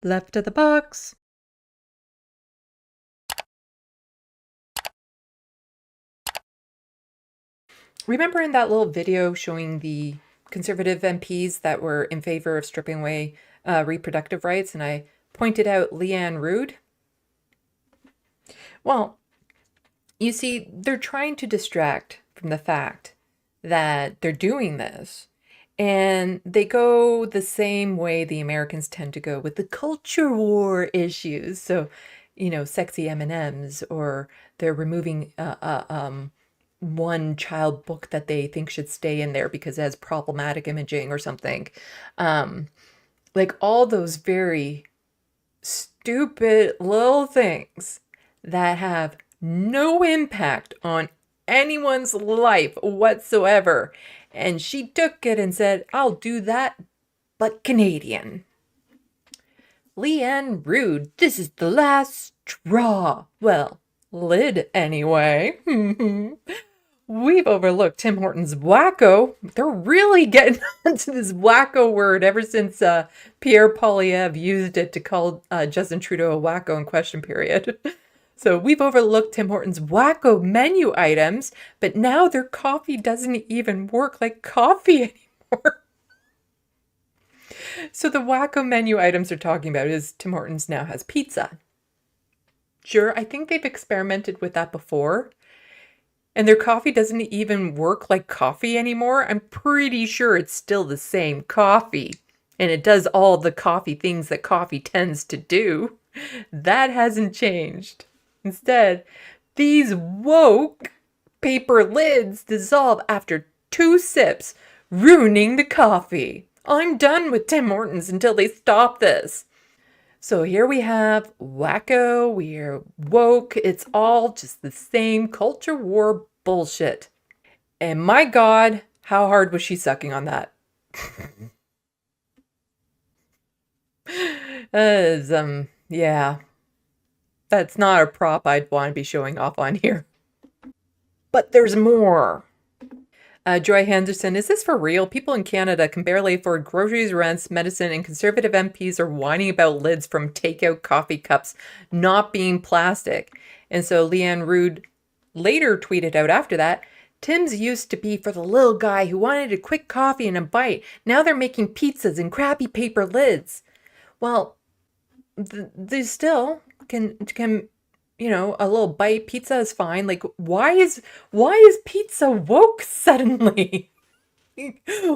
Left of the box. Remember in that little video showing the conservative MPs that were in favor of stripping away reproductive rights, and I pointed out Leanne Rood? Well, you see, they're trying to distract from the fact that they're doing this. And they go the same way the Americans tend to go with the culture war issues. So, sexy M&Ms, or they're removing one child book that they think should stay in there because it has problematic imaging or something. Like all those very stupid little things that have no impact on anyone's life whatsoever. And she took it and said, I'll do that, but Canadian. Leanne Rood, this is the last straw. Well, lid anyway. We've overlooked Tim Hortons wacko. They're really getting onto this wacko word ever since Pierre Poilievre used it to call Justin Trudeau a wacko in question period. So we've overlooked Tim Hortons wacko menu items, but now their coffee doesn't even work like coffee anymore. So the wacko menu items they're talking about is Tim Hortons now has pizza. Sure, I think they've experimented with that before. And their coffee doesn't even work like coffee anymore. I'm pretty sure it's still the same coffee. And it does all the coffee things that coffee tends to do. That hasn't changed. Instead, these woke paper lids dissolve after 2 sips, ruining the coffee. I'm done with Tim Hortons until they stop this. So here we have wacko, we're woke, it's all just the same culture war bullshit. And my God, how hard was she sucking on that? Yeah. That's not a prop I'd want to be showing off on here. But there's more. Joy Henderson, is this for real? People in Canada can barely afford groceries, rents, medicine, and conservative MPs are whining about lids from takeout coffee cups not being plastic. And so Leanne Rood later tweeted out after that, Tim's used to be for the little guy who wanted a quick coffee and a bite. Now they're making pizzas in crappy paper lids. Well, they still can a little bite pizza is fine. Like, why is pizza woke suddenly?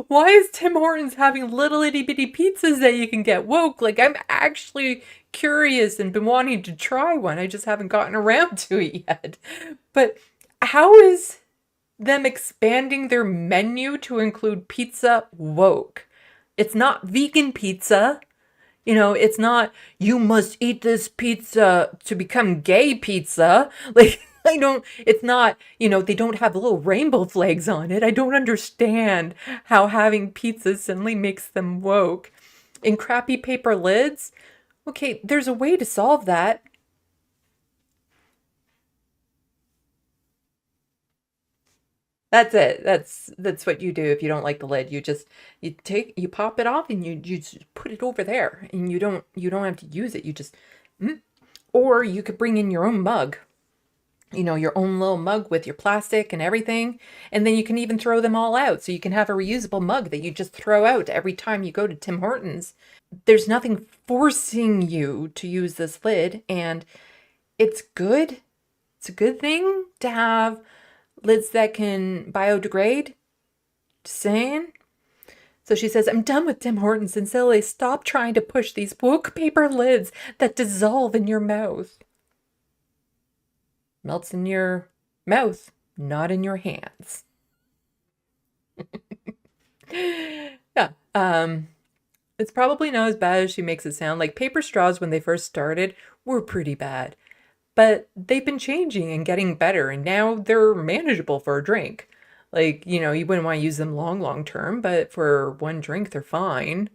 Why is Tim Hortons having little itty bitty pizzas that you can get woke? Like, I'm actually curious and been wanting to try one. I just haven't gotten around to it yet. But how is them expanding their menu to include pizza woke? It's not vegan pizza. It's not, you must eat this pizza to become gay pizza. Like, it's not, they don't have little rainbow flags on it. I don't understand how having pizza suddenly makes them woke. In crappy paper lids? Okay, there's a way to solve that. That's it. That's what you do if you don't like the lid. You pop it off and you just put it over there, and you don't have to use it. You just or you could bring in your own mug. Your own little mug with your plastic and everything, and then you can even throw them all out. So you can have a reusable mug that you just throw out every time you go to Tim Hortons. There's nothing forcing you to use this lid, and it's good. It's a good thing to have lids that can biodegrade. Just saying. So she says, I'm done with Tim Hortons until they stop trying to push these woke paper lids that dissolve in your mouth. Melts in your mouth, not in your hands. Yeah. It's probably not as bad as she makes it sound. Like, paper straws when they first started were pretty bad. But they've been changing and getting better, and now they're manageable for a drink. Like, you wouldn't want to use them long term, but for one drink, they're fine.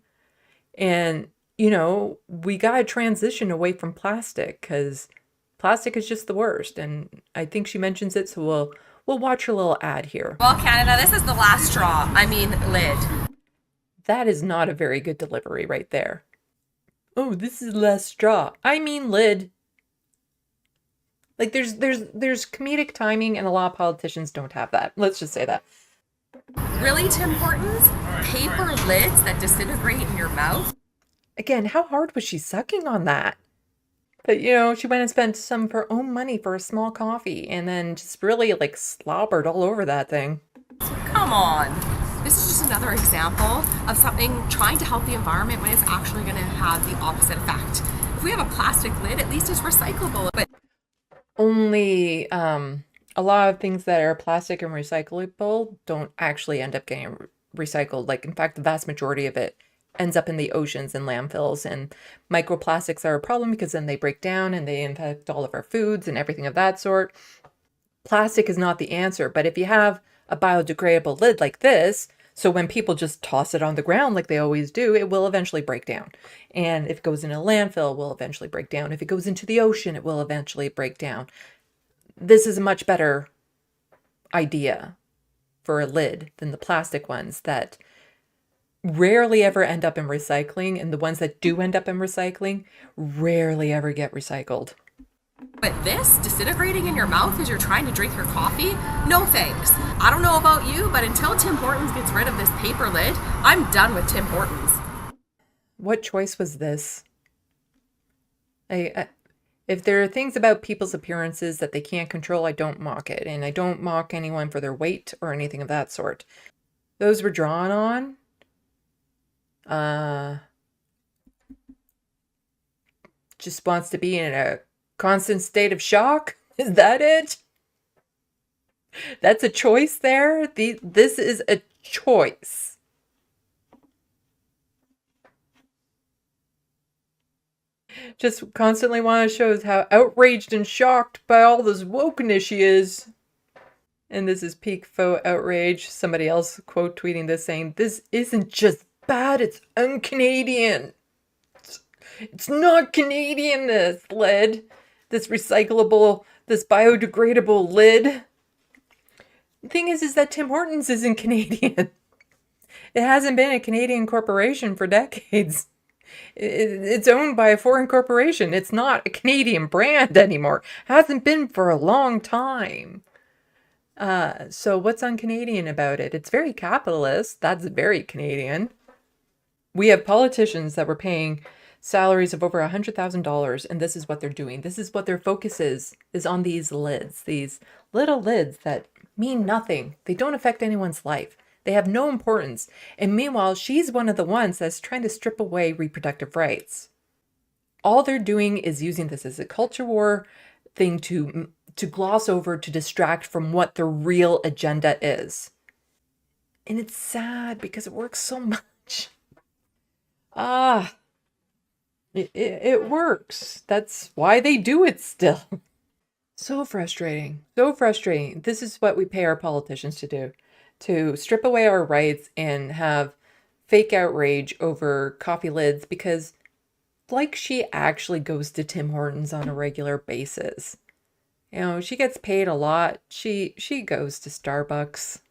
And, we got to transition away from plastic because plastic is just the worst. And I think she mentions it, so we'll watch a little ad here. Well, Canada, this is the last straw. I mean, lid. That is not a very good delivery right there. Oh, this is less straw. I mean lid. Like there's comedic timing, and a lot of politicians don't have that. Let's just say that. Really, Tim Hortons? Paper lids that disintegrate in your mouth? Again, how hard was she sucking on that? But she went and spent some of her own money for a small coffee and then just really like slobbered all over that thing. Come on. This is just another example of something trying to help the environment when it's actually going to have the opposite effect. If we have a plastic lid, at least it's recyclable. But Only a lot of things that are plastic and recyclable don't actually end up getting recycled. Like, in fact, the vast majority of it ends up in the oceans and landfills, and microplastics are a problem because then they break down and they infect all of our foods and everything of that sort. Plastic is not the answer, but if you have a biodegradable lid like this, so when people just toss it on the ground like they always do, it will eventually break down. And if it goes in a landfill, it will eventually break down. If it goes into the ocean, it will eventually break down. This is a much better idea for a lid than the plastic ones that rarely ever end up in recycling, and the ones that do end up in recycling rarely ever get recycled. this, disintegrating in your mouth as you're trying to drink your coffee? No thanks. I don't know about you, but until Tim Hortons gets rid of this paper lid, I'm done with Tim Hortons. What choice was this? If there are things about people's appearances that they can't control, I don't mock it. And I don't mock anyone for their weight or anything of that sort. Those were drawn on. Just wants to be in a constant state of shock. Is that it? That's a choice there. This is a choice. Just constantly want to show how outraged and shocked by all this wokeness she is. And this is peak faux outrage. Somebody else quote tweeting this saying, "This isn't just bad, it's un-Canadian. It's not Canadian, this lid. This recyclable, this biodegradable lid." The thing is that Tim Hortons isn't Canadian. It hasn't been a Canadian corporation for decades. It's owned by a foreign corporation. It's not a Canadian brand anymore. Hasn't been for a long time. So what's un-Canadian about it? It's very capitalist. That's very Canadian. We have politicians that were paying salaries of over $100,000, and this is what they're doing. This is what their focus is on these lids, these little lids that mean nothing. They don't affect anyone's life. They have no importance. And meanwhile, she's one of the ones that's trying to strip away reproductive rights. All they're doing is using this as a culture war thing to gloss over, to distract from what the real agenda is. And it's sad because it works so much. It works. That's why they do it still. So frustrating. So frustrating. This is what we pay our politicians to do. To strip away our rights and have fake outrage over coffee lids because, like, she actually goes to Tim Hortons on a regular basis. She gets paid a lot. She goes to Starbucks.